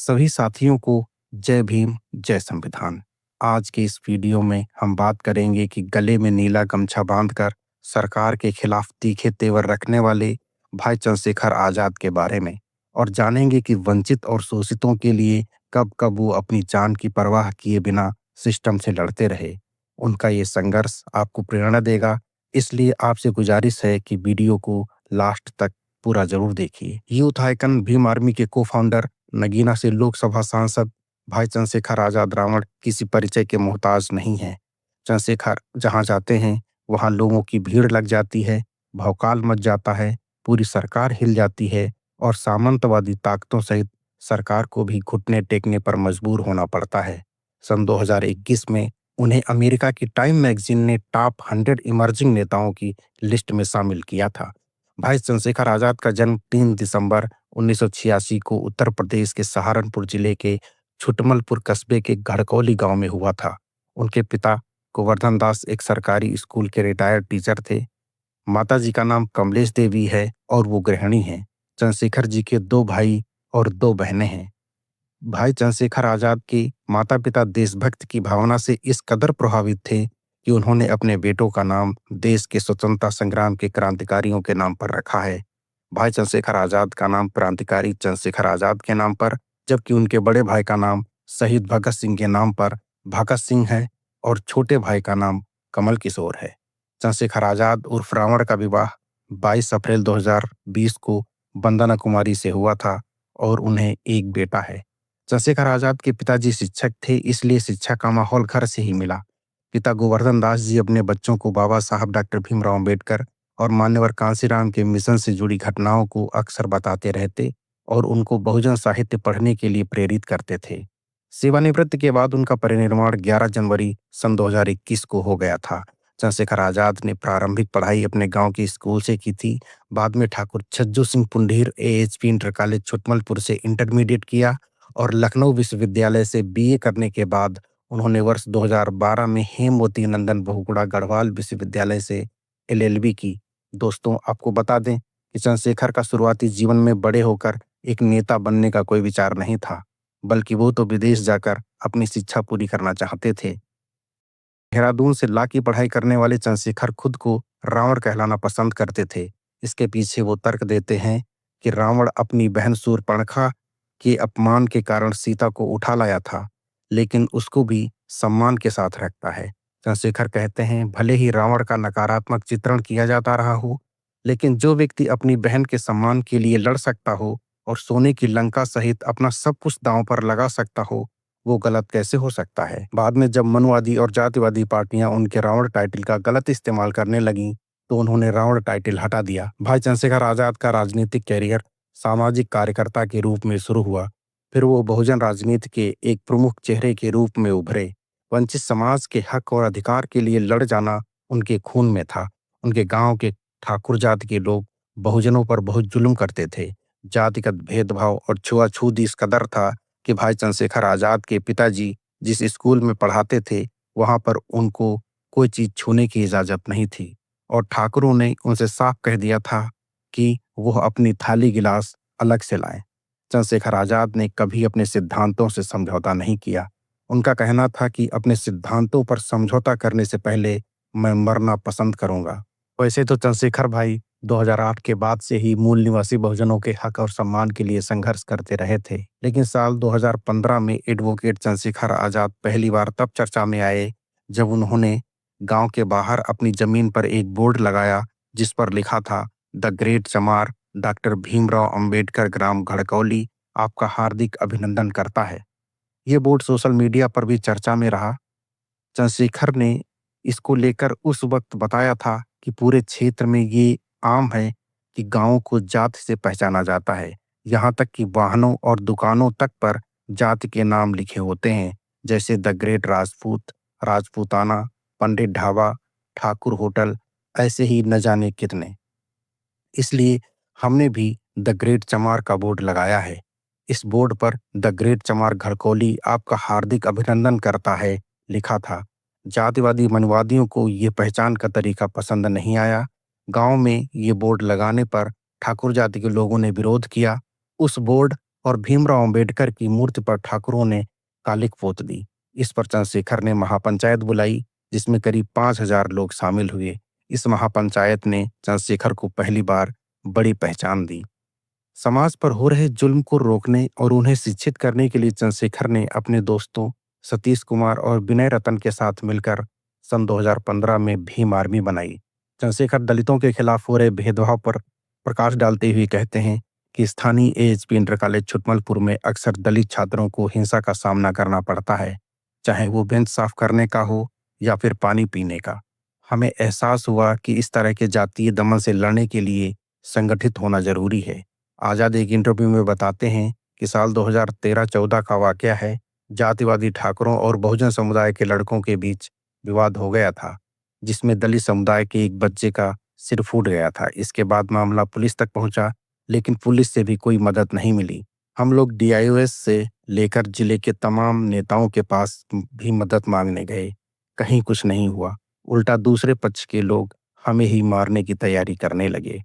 सभी साथियों को जय भीम, जय संविधान। आज के इस वीडियो में हम बात करेंगे कि गले में नीला गमछा बांधकर सरकार के खिलाफ तीखे तेवर रखने वाले भाई चंद्रशेखर आजाद के बारे में और जानेंगे कि वंचित और शोषितों के लिए कब-कब वो अपनी जान की परवाह किए बिना सिस्टम से लड़ते रहे। उनका ये संघर्ष आपको प्रेरणा देगा, इसलिए आपसे गुजारिश है कि वीडियो को लास्ट तक पूरा जरूर देखिए। यूथ आइकन भीम आर्मी के को-फाउंडर नगीना से लोकसभा सांसद भाई चंद्रशेखर आजाद रावण किसी परिचय के मोहताज नहीं हैं। चंद्रशेखर जहां जाते हैं वहां लोगों की भीड़ लग जाती है, भौकाल मच जाता है, पूरी सरकार हिल जाती है और सामंतवादी ताकतों सहित सरकार को भी घुटने टेकने पर मजबूर होना पड़ता है। सन 2021 में उन्हें अमेरिका की टाइम मैगजीन ने टॉप 100 इमर्जिंग नेताओं की लिस्ट में शामिल किया था। भाई चंद्रशेखर आजाद का जन्म 3 दिसंबर 1986 को उत्तर प्रदेश के सहारनपुर जिले के छुटमलपुर कस्बे के घड़कौली गांव में हुआ था। उनके पिता गोवर्धन दास एक सरकारी स्कूल के रिटायर्ड टीचर थे। माताजी का नाम कमलेश देवी है और वो गृहिणी हैं। चंद्रशेखर जी के 2 भाई और 2 बहनें हैं। भाई चंद्रशेखर आजाद के माता-पिता देशभक्त की भावना से इस कदर प्रभावित थे कि उन्होंने अपने बेटों का नाम देश के स्वतंत्रता संग्राम के क्रांतिकारियों के नाम पर रखा है। भाई चंद्रशेखर आजाद का नाम क्रांतिकारी चंद्रशेखर आजाद के नाम पर, जबकि उनके बड़े भाई का नाम शहीद भगत सिंह के नाम पर भगत सिंह है और छोटे भाई का नाम कमल किशोर है। चंद्रशेखर आजाद उर्फ रावण का विवाह 22 अप्रैल 2020 को वंदना कुमारी से हुआ था और उन्हें एक बेटा है। चंद्रशेखर आजाद के पिताजी शिक्षक थे, इसलिए शिक्षा का माहौल घर से ही मिला। पिता गोवर्धन दास जी अपने बच्चों को बाबा साहब डॉक्टर भीमराव अंबेडकर और मान्यवर कांशीराम के मिशन से जुड़ी घटनाओं को अक्सर बताते रहते और उनको बहुजन साहित्य पढ़ने के लिए प्रेरित करते थे। सेवानिवृत्ति के बाद उनका परिनिर्वाण 11 जनवरी सन 2021 को हो गया था। चंद्रशेखर आजाद ने प्रारंभिक पढ़ाई अपने गांव के स्कूल से की थी। बाद में Thakur Chhajju Singh Pundir AHP inter college Chhutmalpur से इंटरमीडिएट किया और लखनऊ विश्वविद्यालय से बीए करने के बाद उन्होंने वर्ष 2012 में हेमवती नंदन बहुगुणा गढ़वाल विश्वविद्यालय से एलएलबी की। दोस्तों, आपको बता दें कि चंद्रशेखर का शुरुआती जीवन में बड़े होकर एक नेता बनने का कोई विचार नहीं था, बल्कि वो तो विदेश जाकर अपनी शिक्षा पूरी करना चाहते थे। देहरादून से लॉ की पढ़ाई करने वाले चंद्रशेखर खुद को रावण कहलाना पसंद करते थे। इसके पीछे वो तर्क देते हैं कि रावण अपनी बहन शूर्पणखा के अपमान के कारण सीता को उठा लाया था, लेकिन उसको भी सम्मान के साथ रखता है। चंद्रशेखर कहते हैं, भले ही रावण का नकारात्मक चित्रण किया जाता रहा हो, लेकिन जो व्यक्ति अपनी बहन के सम्मान के लिए लड़ सकता हो और सोने की लंका सहित अपना सब कुछ दांव पर लगा सकता हो, वो गलत कैसे हो सकता है। बाद में जब मनुवादी और जातिवादी पार्टियां उनके रावण टाइटल का गलत इस्तेमाल करने लगीं, तो उन्होंने रावण टाइटल हटा दिया। भाई चंद्रशेखर आजाद का राजनीतिक कैरियर सामाजिक कार्यकर्ता के रूप में शुरू हुआ। फिर वो बहुजन राजनीति के एक प्रमुख चेहरे के रूप में उभरे। वंचित समाज के हक और अधिकार के लिए लड़ जाना उनके खून में था। उनके गांव के ठाकुर जाति के लोग बहुजनों पर बहुत जुल्म करते थे। जातिगत भेदभाव और छुआछूत इस कदर था कि भाई चंद्रशेखर आजाद के पिताजी जिस स्कूल में पढ़ाते थे, वहां पर उनको कोई चीज छूने की इजाजत नहीं थी और ठाकुरों ने उनसे साफ कह दिया था कि वह अपनी थाली गिलास अलग से लाएं। चंद्रशेखर आजाद ने कभी अपने सिद्धांतों से समझौता नहीं किया। उनका कहना था कि अपने सिद्धांतों पर समझौता करने से पहले मैं मरना पसंद करूंगा। वैसे तो चंद्रशेखर भाई 2008 के बाद से ही मूल निवासी बहुजनों के हक और सम्मान के लिए संघर्ष करते रहे थे, लेकिन साल 2015 में एडवोकेट चंद्रशेखर आजाद पहली बार तब चर्चा में आए जब उन्होंने गांव के बाहर अपनी जमीन पर एक बोर्ड लगाया जिस पर लिखा था, द ग्रेट चमार डॉक्टर भीमराव अंबेडकर ग्राम घड़कौली आपका हार्दिक अभिनंदन करता है। ये बोर्ड सोशल मीडिया पर भी चर्चा में रहा। चंद्रशेखर ने इसको लेकर उस वक्त बताया था कि पूरे क्षेत्र में ये आम है कि गांवों को जाति से पहचाना जाता है। यहाँ तक कि वाहनों और दुकानों तक पर जाति के नाम लिखे होते हैं, जैसे the great Rajput, Rajputana, Pandit dhaba, Thakur hotel, ऐसे ही न जाने कितने। इसलिए हमने भी द ग्रेट चमार का बोर्ड लगाया है। इस बोर्ड पर द ग्रेट चमार घड़कौली आपका हार्दिक अभिनंदन करता है लिखा था। जातिवादी मनुवादियों को ये पहचान का तरीका पसंद नहीं आया। गांव में ये बोर्ड लगाने पर ठाकुर जाति के लोगों ने विरोध किया। उस बोर्ड और भीमराव अंबेडकर की मूर्ति पर ठाकुरों ने कालिक पोत दी। इस पर चंद्रशेखर ने महापंचायत बुलाई, जिसमें करीब 5,000 लोग शामिल हुए। इस महापंचायत ने चंद्रशेखर को पहली बार बड़ी पहचान दी। समाज पर हो रहे जुल्म को रोकने और उन्हें शिक्षित करने के लिए चंद्रशेखर ने अपने दोस्तों सतीश कुमार और विनय रतन के साथ मिलकर सन 2015 में भीम आर्मी बनाई। चंद्रशेखर दलितों के खिलाफ हो रहे भेदभाव पर प्रकाश डालते हुए कहते हैं कि स्थानीय एएचपी इंटर कॉलेज छुटमलपुर में अक्सर दलित छात्रों को हिंसा का सामना करना पड़ता है, चाहे वो बेंच साफ करने का हो या फिर पानी पीने का। हमें एहसास हुआ कि इस तरह के जातीय दमन से लड़ने के लिए संगठित होना जरूरी है। आजाद एक इंटरव्यू में बताते हैं कि साल 2013-14 का वाकया है। जातिवादी ठाकुरों और बहुजन समुदाय के लड़कों के बीच विवाद हो गया था, जिसमें दलित समुदाय के एक बच्चे का सिर फूट गया था। इसके बाद मामला पुलिस तक पहुंचा, लेकिन पुलिस से भी कोई मदद नहीं मिली। हम लोग डीआईओएस से लेकर जिले के तमाम नेताओं के पास भी मदद मांगने गए, कहीं कुछ नहीं हुआ। उल्टा दूसरे पक्ष के लोग हमें ही मारने की तैयारी करने लगे।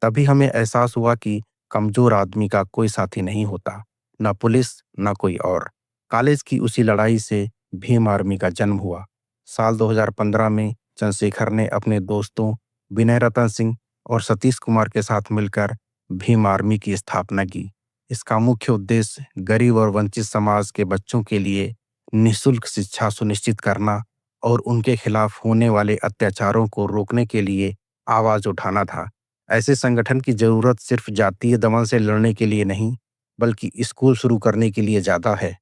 तभी हमें एहसास हुआ कि कमजोर आदमी का कोई साथी नहीं होता, न पुलिस न कोई और। कॉलेज की उसी लड़ाई से भीम आर्मी का जन्म हुआ। साल 2015 में चंद्रशेखर ने अपने दोस्तों विनय रतन सिंह और सतीश कुमार के साथ मिलकर भीम आर्मी की स्थापना की। इसका मुख्य उद्देश्य गरीब और वंचित समाज के बच्चों के लिए निःशुल्क शिक्षा सुनिश्चित करना और उनके खिलाफ होने वाले अत्याचारों को रोकने के लिए आवाज उठाना था। ऐसे संगठन की जरूरत सिर्फ जातीय दमन से लड़ने के लिए नहीं, बल्कि स्कूल शुरू करने के लिए ज्यादा है,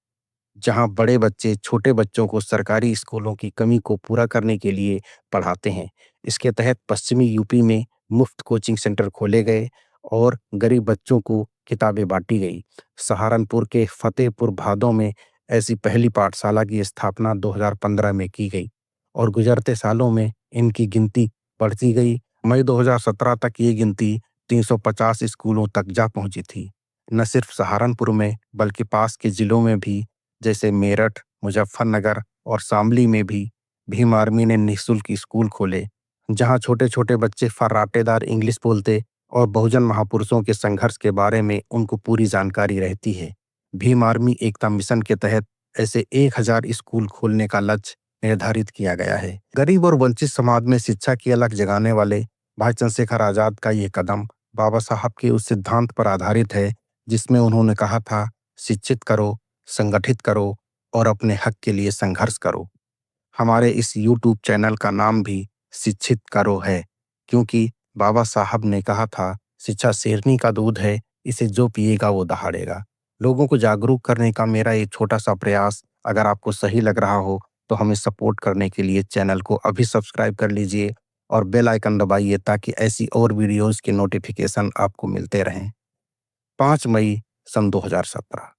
जहां बड़े बच्चे छोटे बच्चों को सरकारी स्कूलों की कमी को पूरा करने के लिए पढ़ाते हैं। इसके तहत पश्चिमी यूपी में मुफ्त कोचिंग सेंटर खोले गए और गरीब बच्चों को किताबें बांटी गई। सहारनपुर के फतेहपुर भादों में ऐसी पहली पाठशाला की स्थापना 2015 में की गई और गुजरते सालों में इनकी गिनती बढ़ती गई। मई 2017 तक ये गिनती 350 स्कूलों तक जा पहुंची थी। न सिर्फ सहारनपुर में, बल्कि पास के जिलों में भी, जैसे मेरठ, मुजफ्फरनगर और शामली में भी भीम आर्मी ने निःशुल्क स्कूल खोले, जहां छोटे छोटे बच्चे फर्राटेदार इंग्लिश बोलते और बहुजन महापुरुषों के संघर्ष के बारे में उनको पूरी जानकारी रहती है। भीम आर्मी एकता मिशन के तहत ऐसे 1000 स्कूल खोलने का लक्ष्य निर्धारित किया गया है। गरीब और वंचित समाज में शिक्षा की अलख जगाने वाले भाई चंद्रशेखर आजाद का ये कदम बाबा साहब के उस सिद्धांत पर आधारित है, जिसमें उन्होंने कहा था, शिक्षित करो, संगठित करो और अपने हक के लिए संघर्ष करो। हमारे इस YouTube चैनल का नाम भी शिक्षित करो है, क्योंकि बाबा साहब ने कहा था, शिक्षा शेरनी का दूध है, इसे जो पिएगा वो दहाड़ेगा। लोगों को जागरूक करने का मेरा ये छोटा सा प्रयास अगर आपको सही लग रहा हो तो हमें सपोर्ट करने के लिए चैनल को अभी सब्सक्राइब कर लीजिए और बेल आइकन दबाइए, ताकि ऐसी और वीडियोस के नोटिफिकेशन आपको मिलते रहें। 5 मई सन 2017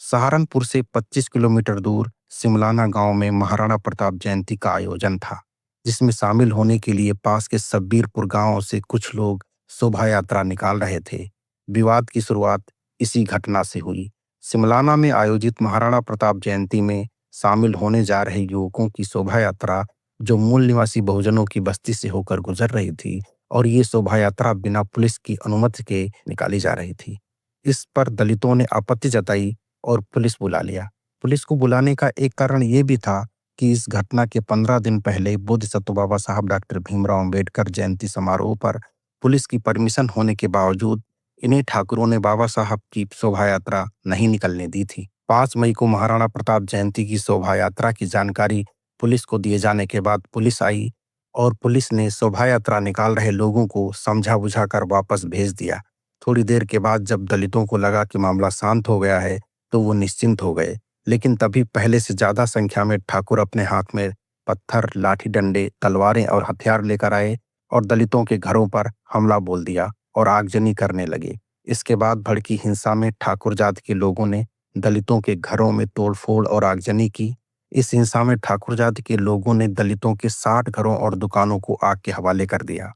सहारनपुर से 25 किलोमीटर दूर सिमलाना गांव में महाराणा प्रताप जयंती का आयोजन था, जिसमें शामिल होने के लिए पास के सब्बीरपुर गांव से कुछ लोग शोभा यात्रा निकाल रहे थे। विवाद की शुरुआत इसी घटना से हुई। सिमलाना में आयोजित महाराणा प्रताप जयंती में शामिल होने जा रहे युवकों की शोभा यात्रा, जो मूल निवासी बहुजनों की बस्ती से होकर गुजर रही थी, और ये शोभा यात्रा बिना पुलिस की अनुमति के निकाली जा रही थी। इस पर दलितों ने आपत्ति जताई और पुलिस बुला लिया। पुलिस को बुलाने का एक कारण ये भी था कि इस घटना के 15 दिन पहले बोधिसत्व बाबा साहब डॉक्टर भीमराव अंबेडकर जयंती समारोह पर पुलिस की परमिशन होने के बावजूद इन्हीं ठाकुरों ने बाबा साहब की शोभा यात्रा नहीं निकलने दी थी। 5 मई को महाराणा प्रताप जयंती की शोभा यात्रा की जानकारी पुलिस को दिए जाने के बाद पुलिस आई और पुलिस ने शोभा यात्रा निकाल रहे लोगों को समझा बुझा कर वापस भेज दिया। थोड़ी देर के बाद जब दलितों को लगा कि मामला शांत हो गया है, तो वो निश्चिंत हो गए। लेकिन तभी पहले से ज्यादा संख्या में ठाकुर अपने हाथ में पत्थर, लाठी डंडे, तलवारें और हथियार लेकर आए और दलितों के घरों पर हमला बोल दिया और आगजनी करने लगे। इसके बाद भड़की हिंसा में ठाकुर जाति के लोगों ने दलितों के घरों में तोड़फोड़ और आगजनी की। इस हिंसा में ठाकुर जाति के लोगों ने दलितों के 60 घरों और दुकानों को आग के हवाले कर दिया।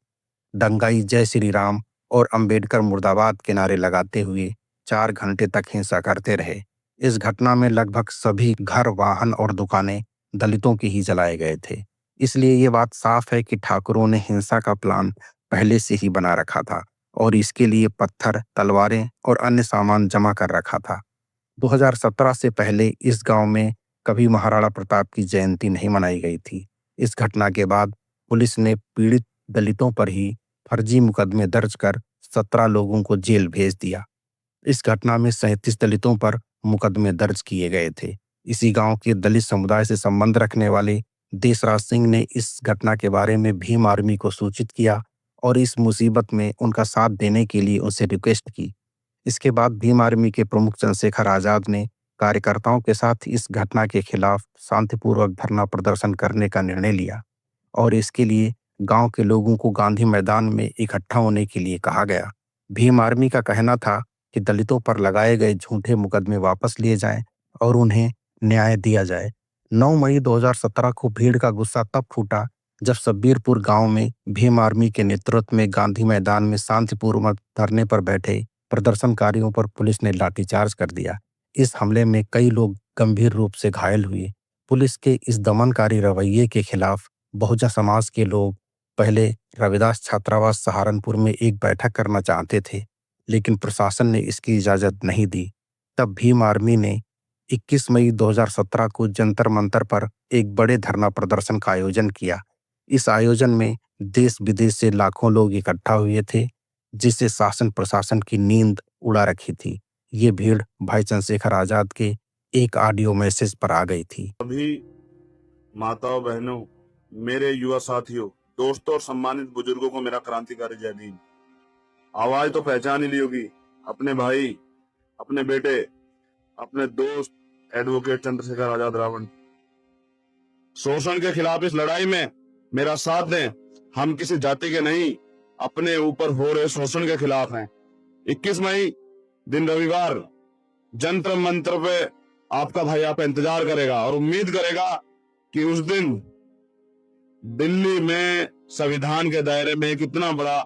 दंगाई जय श्री राम और अंबेडकर मुर्दाबाद के नारे लगाते हुए 4 घंटे तक हिंसा करते रहे। इस घटना में लगभग सभी घर, वाहन और दुकानें दलितों के ही जलाए गए थे। इसलिए ये बात साफ है कि ठाकुरों ने हिंसा का प्लान पहले से ही बना रखा था और इसके लिए पत्थर, तलवारें और अन्य सामान जमा कर रखा था। 2017 से पहले इस गांव में कभी महाराणा प्रताप की जयंती नहीं मनाई गई थी। इस घटना के बाद पुलिस ने पीड़ित दलितों पर ही फर्जी मुकदमे दर्ज कर 17 लोगों को जेल भेज दिया। इस घटना में 37 दलितों पर मुकदमे दर्ज किए गए थे। इसी गांव के दलित समुदाय से संबंध रखने वाले देशराज सिंह ने इस घटना के बारे में भीम आर्मी को सूचित किया और इस मुसीबत में उनका साथ देने के लिए उनसे रिक्वेस्ट की। इसके बाद भीम आर्मी के प्रमुख चंद्रशेखर आजाद ने कार्यकर्ताओं के साथ इस घटना के खिलाफ शांतिपूर्वक धरना प्रदर्शन करने का निर्णय लिया और इसके लिए गांव के लोगों को गांधी मैदान में इकट्ठा होने के लिए कहा गया। भीम आर्मी का कहना था कि दलितों पर लगाए गए झूठे मुकदमे वापस लिए जाएं और उन्हें न्याय दिया जाए। 9 मई 2017 को भीड़ का गुस्सा तब फूटा जब सब्बीरपुर गांव में भीम आर्मी के नेतृत्व में गांधी मैदान में शांतिपूर्वक धरने पर बैठे प्रदर्शनकारियों पर पुलिस ने लाठीचार्ज कर दिया। इस हमले में कई लोग गंभीर रूप से घायल हुए। पुलिस के इस दमनकारी रवैये के खिलाफ बहुजन समाज के लोग पहले रविदास छात्रावास सहारनपुर में एक बैठक करना चाहते थे, लेकिन प्रशासन ने इसकी इजाजत नहीं दी। तब भीम आर्मी ने 21 मई 2017 को जंतर मंतर पर एक बड़े धरना प्रदर्शन का आयोजन किया। इस आयोजन में देश विदेश से लाखों लोग इकट्ठा हुए थे, जिससे शासन प्रशासन की नींद उड़ा रखी थी। ये भीड़ भाई चंद्रशेखर आजाद के एक ऑडियो मैसेज पर आ गई थी। अभी माताओं बहनों, मेरे युवा साथियों, दोस्तों और सम्मानित बुजुर्गों को मेरा क्रांतिकारी जय भीम। आवाज तो पहचान ही ली होगी। अपने भाई, अपने बेटे, अपने दोस्त एडवोकेट चंद्रशेखर आजाद रावण। शोषण के खिलाफ इस लड़ाई में मेरा साथ दें। हम किसी जाति के नहीं, अपने ऊपर हो रहे शोषण के खिलाफ हैं। 21 मई दिन रविवार जंतर मंत्र पे आपका भाई आप इंतजार करेगा और उम्मीद करेगा कि उस दिन दिल्ली में संविधान के दायरे में एक इतना बड़ा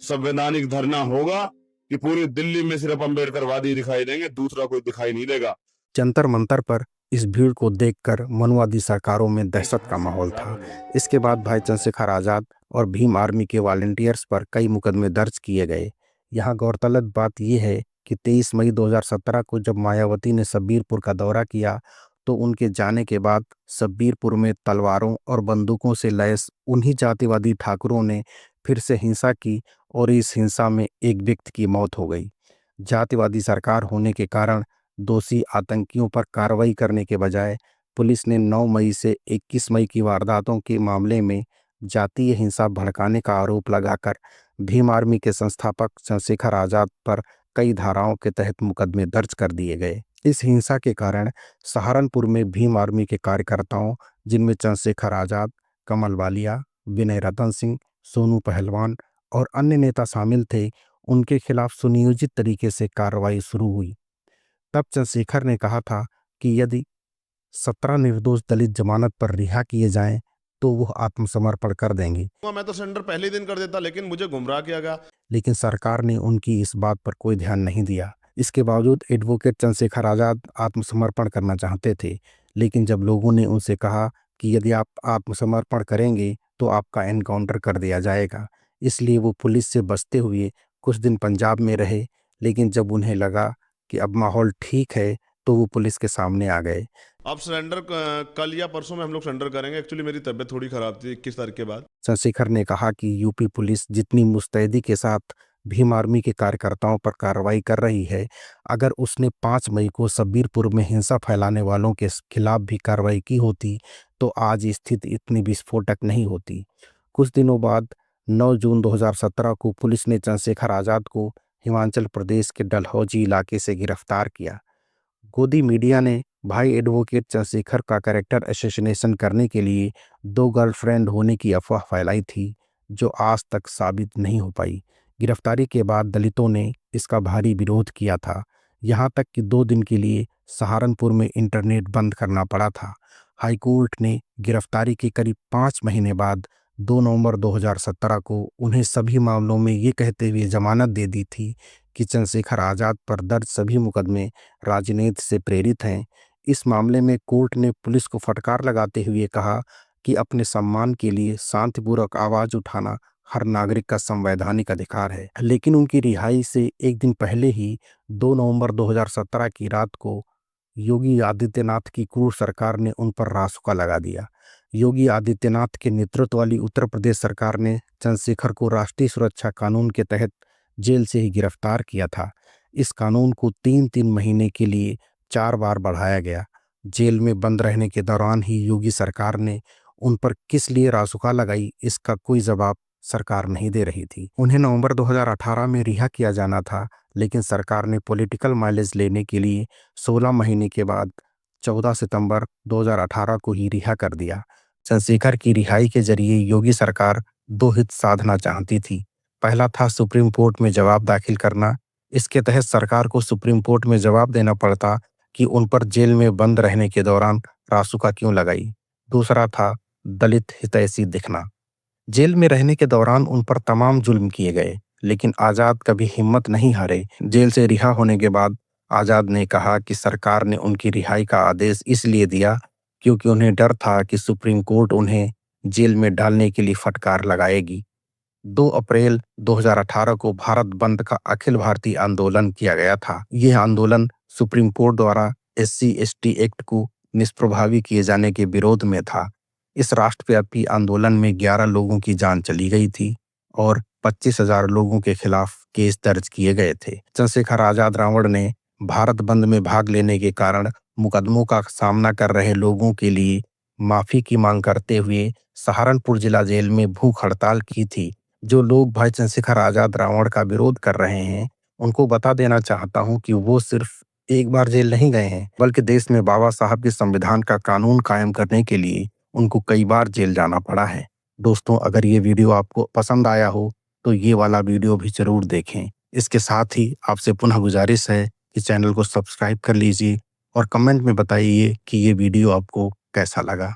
संवैधानिक धरना होगा कि पूरी दिल्ली में सिर्फ अम्बेडकरवादी दिखाई देंगे, दूसरा कोई दिखाई नहीं देगा। जंतर मंतर पर इस भीड़ को देखकर मनुवादी सरकारों में दहशत का माहौल था। इसके बाद भाई चंद्रशेखर आजाद और भीम आर्मी के वॉलंटियर्स पर कई मुकदमे दर्ज किए गए। यहाँ गौरतलब बात यह है कि 23 मई 2017 को जब मायावती ने सब्बीरपुर का दौरा किया तो उनके जाने के बाद सब्बीरपुर में तलवारों और बंदूकों से लैस उन्हीं जातिवादी ठाकुरों ने फिर से हिंसा की और इस हिंसा में एक व्यक्ति की मौत हो गई। जातिवादी सरकार होने के कारण दोषी आतंकियों पर कार्रवाई करने के बजाय पुलिस ने 9 मई से 21 मई की वारदातों के मामले में जातीय हिंसा भड़काने का आरोप लगाकर भीम आर्मी के संस्थापक चंद्रशेखर आजाद पर कई धाराओं के तहत मुकदमे दर्ज कर दिए गए। इस हिंसा के कारण सहारनपुर में भीम आर्मी के कार्यकर्ताओं, जिनमें चंद्रशेखर आजाद, कमल वालिया, विनय रतन सिंह, सोनू पहलवान और अन्य नेता शामिल थे, उनके खिलाफ सुनियोजित तरीके से कार्रवाई शुरू हुई। तब चंद्रशेखर ने कहा था कि यदि 17 निर्दोष दलित जमानत पर रिहा किए जाएं तो वह आत्मसमर्पण कर देंगे। मैं तो सरेंडर पहले दिन कर देता, लेकिन मुझे गुमराह किया गया। लेकिन सरकार ने उनकी इस बात पर कोई ध्यान नहीं दिया। इसके बावजूद एडवोकेट चंद्रशेखर आजाद आत्मसमर्पण करना चाहते थे, लेकिन जब लोगों ने उनसे कहा कि यदि आप आत्मसमर्पण करेंगे तो आपका एनकाउंटर कर दिया जाएगा, इसलिए वो पुलिस से बचते हुए कुछ दिन पंजाब में रहे। लेकिन जब उन्हें लगा कि अब माहौल ठीक है तो वो पुलिस के सामने आ गए। अब सरेंडर कल या परसों में हम लोग सरेंडर करेंगे। एक्चुअली मेरी तबीयत थोड़ी खराब थी 21 तारीख के बाद। चंद्रशेखर ने कहा कि यूपी पुलिस जितनी मुस्तैदी के साथ भीम आर्मी के कार्यकर्ताओं पर कार्रवाई कर रही है, अगर उसने 5 मई को सब्बीरपुर में हिंसा फैलाने वालों के खिलाफ भी कार्रवाई की होती तो आज स्थिति इतनी विस्फोटक नहीं होती। कुछ दिनों बाद 9 जून 2017 को पुलिस ने चंद्रशेखर आजाद को हिमाचल प्रदेश के डलहौजी इलाके से गिरफ्तार किया। गोदी मीडिया ने भाई एडवोकेट चंद्रशेखर का कैरेक्टर असैसिनेशन करने के लिए 2 गर्लफ्रेंड होने की अफवाह फैलाई थी, जो आज तक साबित नहीं हो पाई। गिरफ्तारी के बाद दलितों ने इसका भारी विरोध किया था, यहाँ तक कि 2 दिन के लिए सहारनपुर में इंटरनेट बंद करना पड़ा था। हाईकोर्ट ने गिरफ्तारी के करीब 5 महीने बाद 2 नवंबर 2017 को उन्हें सभी मामलों में ये कहते हुए जमानत दे दी थी कि चंद्रशेखर आजाद पर दर्ज सभी मुकदमे राजनीति से प्रेरित हैं। इस मामले में कोर्ट ने पुलिस को फटकार लगाते हुए कहा कि अपने सम्मान के लिए शांतिपूर्वक आवाज उठाना हर नागरिक का संवैधानिक अधिकार है। लेकिन उनकी रिहाई से एक दिन पहले ही 2 नवंबर 2017 की रात को योगी आदित्यनाथ की क्रूर सरकार ने उन पर रासुका लगा दिया। योगी आदित्यनाथ के नेतृत्व वाली उत्तर प्रदेश सरकार ने चंद्रशेखर को राष्ट्रीय सुरक्षा कानून के तहत जेल से ही गिरफ्तार किया था। इस कानून को 3-3 महीने के लिए 4 बार बढ़ाया गया। जेल में बंद रहने के दौरान ही योगी सरकार ने उन पर किस लिए रासुका लगाई, इसका कोई जवाब सरकार नहीं दे रही थी। उन्हें नवंबर 2018 में रिहा किया जाना था, लेकिन सरकार ने पॉलिटिकल माइलेज लेने के लिए 16 महीने के बाद 14 सितंबर 2018 को ही रिहा कर दिया। चंद्रशेखर की रिहाई के जरिए योगी सरकार 2 हित साधना चाहती थी। पहला था सुप्रीम कोर्ट में जवाब दाखिल करना। इसके तहत सरकार को सुप्रीम कोर्ट में जवाब देना पड़ता कि उन पर जेल में बंद रहने के दौरान रासुका क्यों लगाई। दूसरा था दलित हितैषी दिखना। जेल में रहने के दौरान उन पर तमाम जुल्म किए गए, लेकिन आजाद कभी हिम्मत नहीं हारे। जेल से रिहा होने के बाद आजाद ने कहा कि सरकार ने उनकी रिहाई का आदेश इसलिए दिया क्योंकि उन्हें डर था कि सुप्रीम कोर्ट उन्हें जेल में डालने के लिए फटकार लगाएगी। 2 अप्रैल 2018 को भारत बंद का अखिल भारतीय आंदोलन किया गया था। यह आंदोलन सुप्रीम कोर्ट द्वारा SC/ST एक्ट को निष्प्रभावी किए जाने के विरोध में था। इस राष्ट्रव्यापी आंदोलन में 11 लोगों की जान चली गई थी और 25,000 लोगों के खिलाफ केस दर्ज किए गए थे। चंद्रशेखर आजाद रावण ने भारत बंद में भाग लेने के कारण मुकदमों का सामना कर रहे लोगों के लिए माफी की मांग करते हुए सहारनपुर जिला जेल में भूख हड़ताल की थी। जो लोग भाई चंद्रशेखर आजाद रावण का विरोध कर रहे हैं, उनको बता देना चाहता हूं कि वो सिर्फ एक बार जेल नहीं गए हैं, बल्कि देश में बाबा साहब के संविधान का कानून कायम करने के लिए उनको कई बार जेल जाना पड़ा है। दोस्तों, अगर ये वीडियो आपको पसंद आया हो तो ये वाला वीडियो भी जरूर देखें। इसके साथ ही आपसे पुनः गुजारिश है कि चैनल को सब्सक्राइब कर लीजिए और कमेंट में बताइए कि ये वीडियो आपको कैसा लगा।